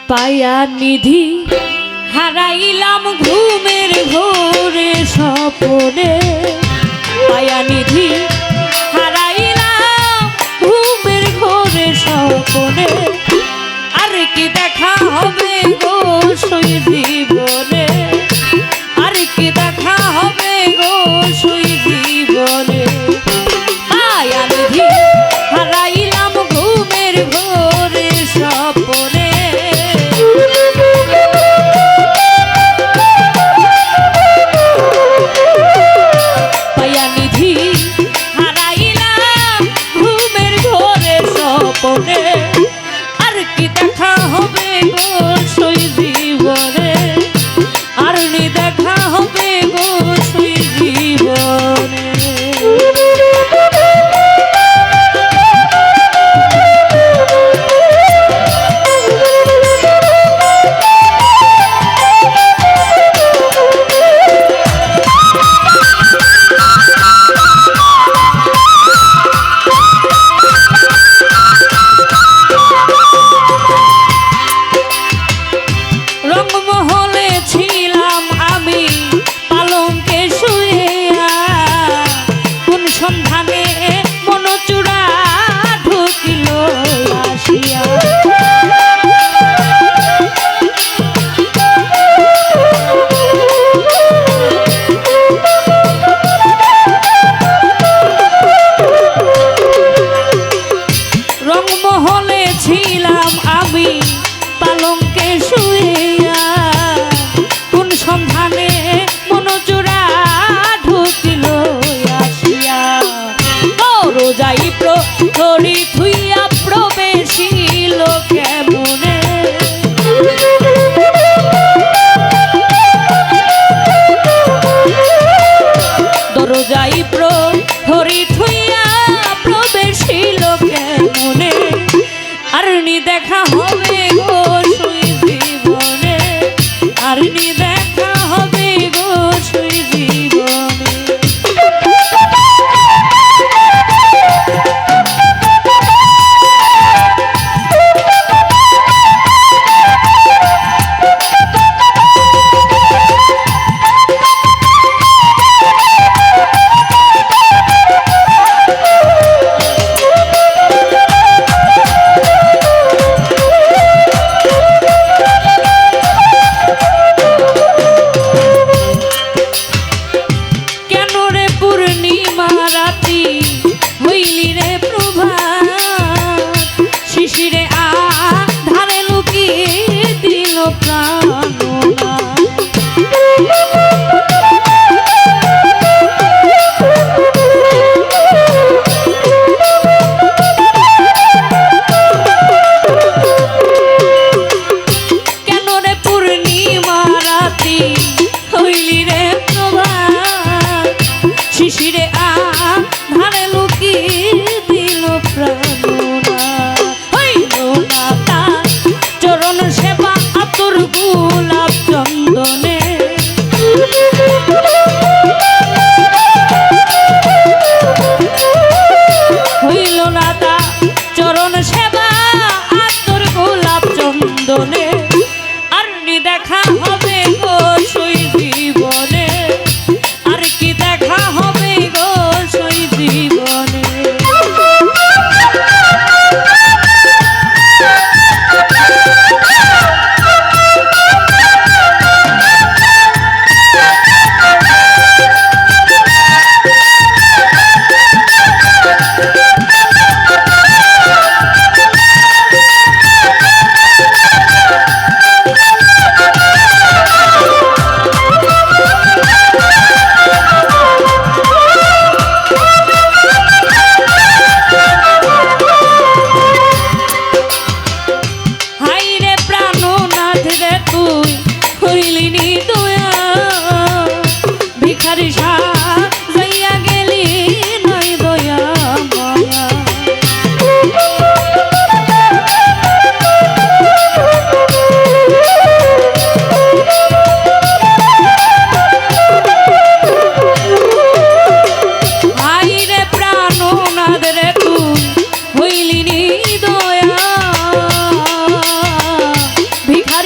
পায়া নিধি হারাইলাম ঘুমের ঘোরে স্বপনে, পায়া নিধি হারাইলাম ঘুমের ঘোরে স্বপনে, আর কি দেখা হবে গো সই জীবনে, আর কি দেখা হবে গো সই জীবনে। পায়া নিধি হারাইলাম ঘুমের ঘোরে স্বপনে, পায়া নিধি হারাইলাম ঘুমের ঘোরে স্বপনে, আর কি দেখা হবে গো সই জীবনে, আর নি দেখা হবে গো সই জীবনে। রংমহলে ছিলাম আমি পালঙ্কে শুইয়া, কোন সন্ধানে মনচূড়া ঢুকিল আসিয়া, রংমহলে ছিলাম আমি পালঙ্কে শুইয়া, কোন সন্ধানে মনচূড়া ঢুকিল আসিয়া, রোজাই প্রহরী থুইয়া প্রবেশিল কেমনে, দরজাই প্রহরী থুইয়া প্রবেশিল কেমনে, আর নি দেখা হবে গো সই জীবনে, আর নি দেখা হবে গো সই জীবনে। হইলি রে প্রভাত, শিশিরে আধারে লুকিয়ে দিল প্রাণনা, কেন রে পূর্ণিমা রাতি হইলি রে প্রভাত, শিশিরে আধারে লুকিয়ে দিল প্রাণনা, হইল না তার চরণ সেবা আতুর গোলাপ চন্দনে, হইল না তার চরণ সেবা আতুর গোলাপ চন্দনে, আর নি দেখা হবে গো সই জীবনে, আর কি দেখা হবে গো সই জীবনে।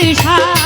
বিষাদ